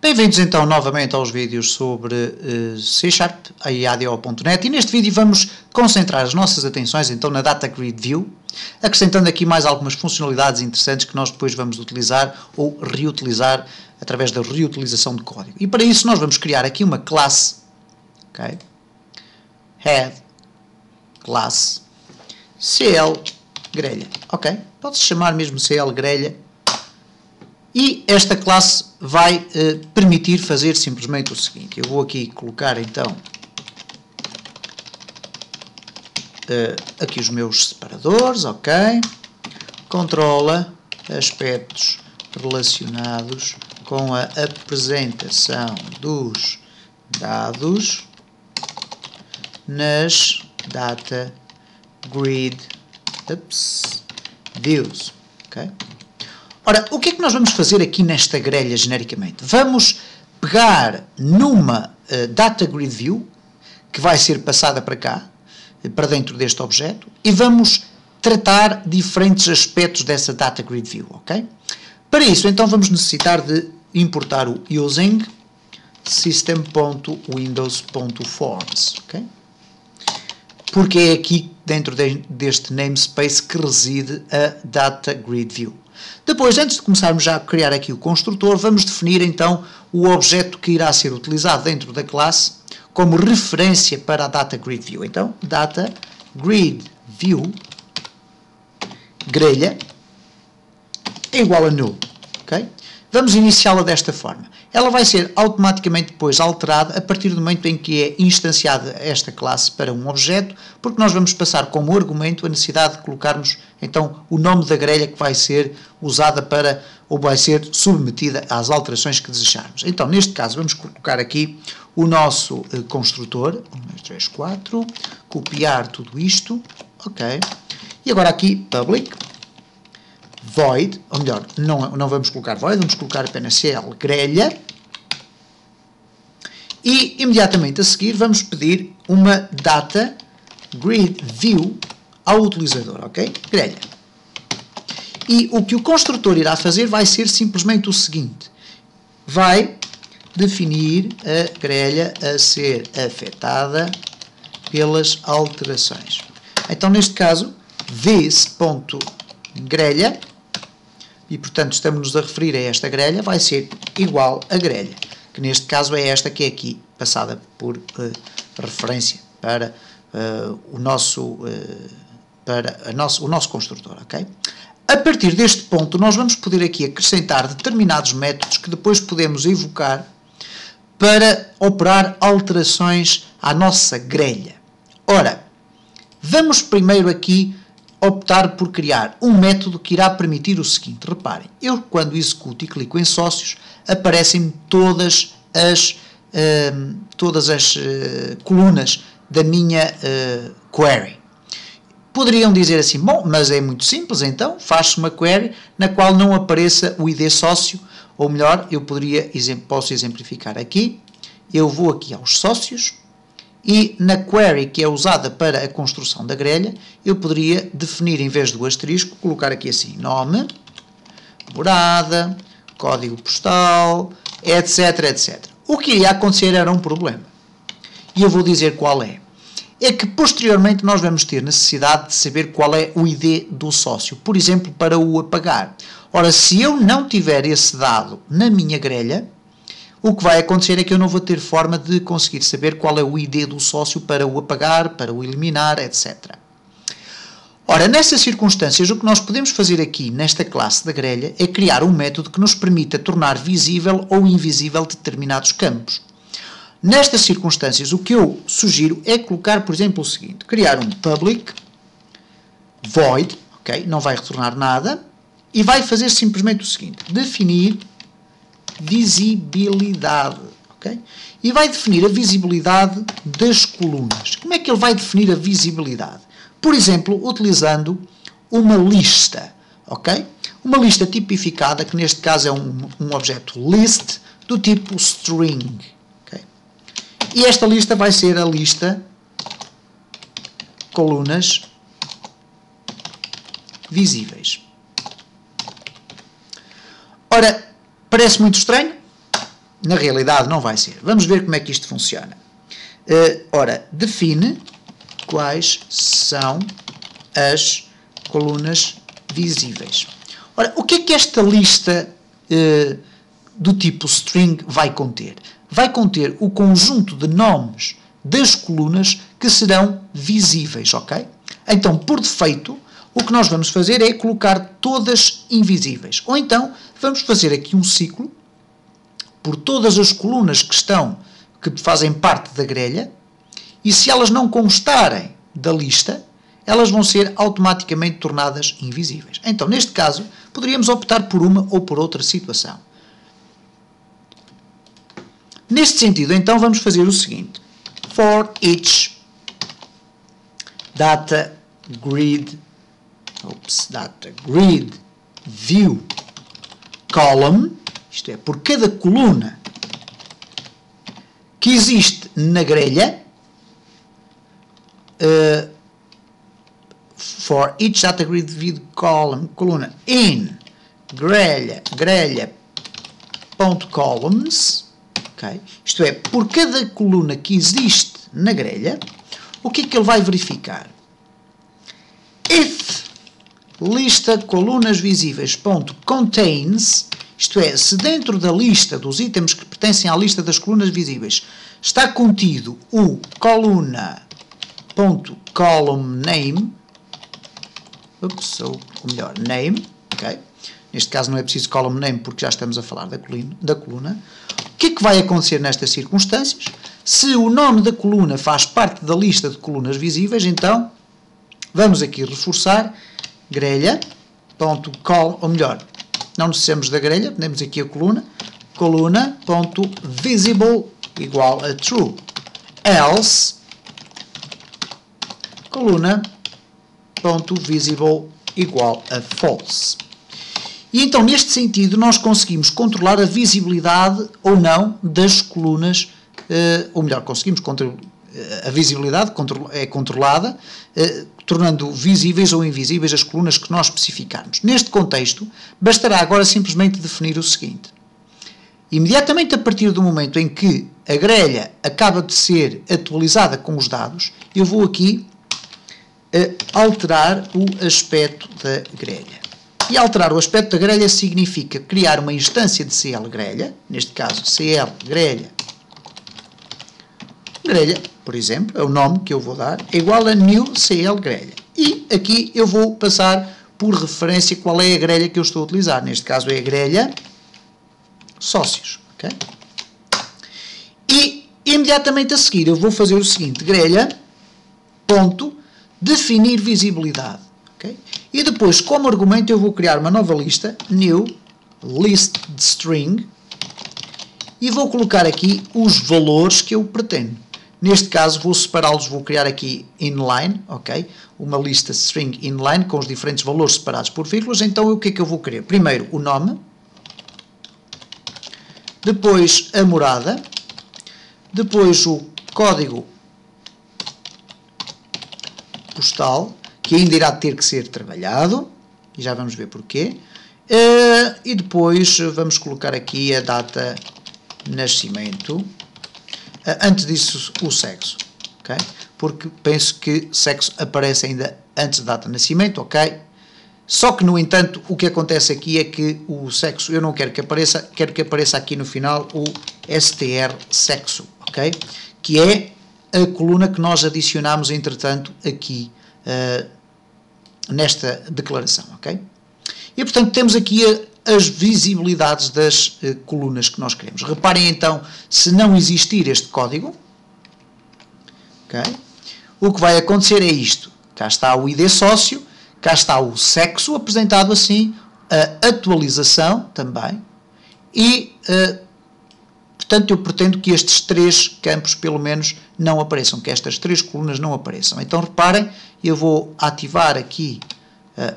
Bem-vindos então novamente aos vídeos sobre C# e ADO.NET, e neste vídeo vamos concentrar as nossas atenções então na Data Grid View, acrescentando aqui mais algumas funcionalidades interessantes que nós depois vamos utilizar ou reutilizar através da reutilização de código. E para isso nós vamos criar aqui uma classe, okay? Head class CL grelha, ok? Pode-se chamar mesmo CL grelha. E esta classe vai permitir fazer simplesmente o seguinte. Eu vou aqui colocar então aqui os meus separadores, ok? Controla aspectos relacionados com a apresentação dos dados nas Data Grid Views, ok? Ora, o que é que nós vamos fazer aqui nesta grelha genericamente? Vamos pegar numa Data Grid View, que vai ser passada para cá, para dentro deste objeto, e vamos tratar diferentes aspectos dessa Data Grid View, ok? Para isso, então, vamos necessitar de importar o using system.windows.forms, ok? Porque é aqui, dentro deste namespace, que reside a Data Grid View. Depois, antes de começarmos já a criar aqui o construtor, vamos definir então o objeto que irá ser utilizado dentro da classe como referência para a Data Grid View. Então, Data Grid View grelha é igual a null, ok? Vamos iniciá-la desta forma. Ela vai ser automaticamente depois alterada a partir do momento em que é instanciada esta classe para um objeto, porque nós vamos passar como argumento a necessidade de colocarmos então o nome da grelha que vai ser usada para, ou vai ser submetida às alterações que desejarmos. Então, neste caso, vamos colocar aqui o nosso construtor, 1, 2, 3, 4, copiar tudo isto, ok, e agora aqui, public, void, ou melhor, não vamos colocar void, vamos colocar apenas CL grelha, e imediatamente a seguir vamos pedir uma Data Grid View ao utilizador, ok? Grelha. E o que o construtor irá fazer vai ser simplesmente o seguinte, vai definir a grelha a ser afetada pelas alterações. Então, neste caso, this.grelha, e portanto estamos-nos a referir a esta grelha, vai ser igual a grelha, que neste caso é esta que é aqui passada por referência para o nosso construtor, ok? A partir deste ponto nós vamos poder aqui acrescentar determinados métodos que depois podemos evocar para operar alterações à nossa grelha. Ora, vamos primeiro aqui optar por criar um método que irá permitir o seguinte. Reparem, eu quando executo e clico em sócios, aparecem todas as colunas da minha query. Poderiam dizer assim, bom, mas é muito simples, então faz-se uma query na qual não apareça o ID sócio, ou melhor, posso exemplificar aqui, eu vou aqui aos sócios, e na query que é usada para a construção da grelha, eu poderia definir, em vez do asterisco, colocar aqui assim, nome, morada, código postal, etc, etc. O que iria acontecer era um problema. E eu vou dizer qual é. É que, posteriormente, nós vamos ter necessidade de saber qual é o ID do sócio, por exemplo, para o apagar. Ora, se eu não tiver esse dado na minha grelha, o que vai acontecer é que eu não vou ter forma de conseguir saber qual é o ID do sócio para o apagar, para o eliminar, etc. Ora, nessas circunstâncias, o que nós podemos fazer aqui, nesta classe da grelha, é criar um método que nos permita tornar visível ou invisível determinados campos. Nestas circunstâncias, o que eu sugiro é colocar, por exemplo, o seguinte, criar um public void, ok? Não vai retornar nada, e vai fazer simplesmente o seguinte, definir visibilidade, ok? E vai definir a visibilidade das colunas. Como é que ele vai definir a visibilidade? Por exemplo, utilizando uma lista, ok? Uma lista tipificada, que neste caso é um objeto list do tipo string, ok? E esta lista vai ser a lista colunas visíveis. Ora, parece muito estranho? Na realidade não vai ser. Vamos ver como é que isto funciona. Ora, define quais são as colunas visíveis. Ora, o que é que esta lista do tipo string vai conter? Vai conter o conjunto de nomes das colunas que serão visíveis, ok? Então, por defeito, o que nós vamos fazer é colocar todas invisíveis. Ou então, vamos fazer aqui um ciclo por todas as colunas que fazem parte da grelha, e se elas não constarem da lista, elas vão ser automaticamente tornadas invisíveis. Então, neste caso, poderíamos optar por uma ou por outra situação. Neste sentido, então, vamos fazer o seguinte. For each data grid view column, isto é, por cada coluna que existe na grelha, for each data grid view column in grelha.columns, okay? Isto é, por cada coluna que existe na grelha, o que é que ele vai verificar? If lista colunas visíveis.contains, isto é, se dentro da lista dos itens que pertencem à lista das colunas visíveis está contido o column.columnName, ou melhor, name, ok? Neste caso não é preciso column name porque já estamos a falar da coluna. O que é que vai acontecer nestas circunstâncias? Se o nome da coluna faz parte da lista de colunas visíveis, então vamos aqui reforçar grelha.col, ou melhor, não precisamos da grelha, temos aqui a coluna.visible igual a true, else coluna.visible igual a false. E então, neste sentido, nós conseguimos controlar a visibilidade ou não das colunas, ou melhor, a visibilidade é controlada, tornando visíveis ou invisíveis as colunas que nós especificarmos. Neste contexto, bastará agora simplesmente definir o seguinte. Imediatamente a partir do momento em que a grelha acaba de ser atualizada com os dados, eu vou aqui alterar o aspecto da grelha. E alterar o aspecto da grelha significa criar uma instância de CL grelha, neste caso CL grelha, por exemplo, é o nome que eu vou dar, é igual a new CL grelha. E aqui eu vou passar por referência qual é a grelha que eu estou a utilizar. Neste caso é a grelha sócios. Okay? E imediatamente a seguir eu vou fazer o seguinte, grelha.definir visibilidade. Okay? E depois, como argumento, eu vou criar uma nova lista, new list de string, e vou colocar aqui os valores que eu pretendo. Neste caso, vou separá-los, vou criar aqui inline, ok? Uma lista string inline com os diferentes valores separados por vírgulas. Então, o que é que eu vou querer? Primeiro, o nome, depois a morada, depois o código postal, que ainda irá ter que ser trabalhado, e já vamos ver porquê, e depois vamos colocar aqui a data de nascimento, antes disso o sexo, ok? Porque penso que sexo aparece ainda antes da data de nascimento, ok? Só que, no entanto, o que acontece aqui é que o sexo eu não quero que apareça, quero que apareça aqui no final o str sexo, ok? Que é a coluna que nós adicionamos, entretanto, aqui nesta declaração, ok? E, portanto, temos aqui as visibilidades das colunas que nós queremos. Reparem, então, se não existir este código, okay, o que vai acontecer é isto. Cá está o ID sócio, cá está o sexo apresentado assim, a atualização também, e, portanto, eu pretendo que estes três campos, pelo menos, não apareçam, que estas três colunas não apareçam. Então, reparem, eu vou ativar aqui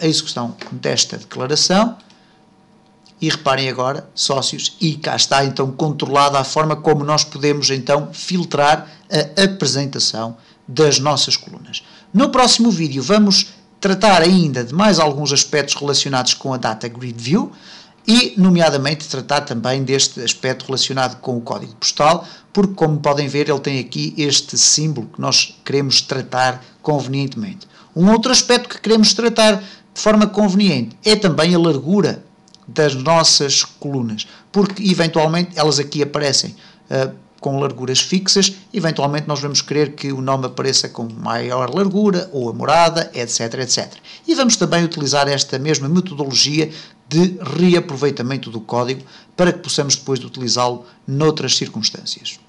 a execução desta declaração, e reparem agora, sócios, e cá está então controlada a forma como nós podemos então filtrar a apresentação das nossas colunas. No próximo vídeo vamos tratar ainda de mais alguns aspectos relacionados com a Data Grid View e, nomeadamente, tratar também deste aspecto relacionado com o código postal, porque, como podem ver, ele tem aqui este símbolo que nós queremos tratar convenientemente. Um outro aspecto que queremos tratar de forma conveniente é também a largura das nossas colunas, porque, eventualmente, elas aqui aparecem com larguras fixas, eventualmente nós vamos querer que o nome apareça com maior largura, ou a morada, etc, etc. E vamos também utilizar esta mesma metodologia de reaproveitamento do código para que possamos depois de utilizá-lo noutras circunstâncias.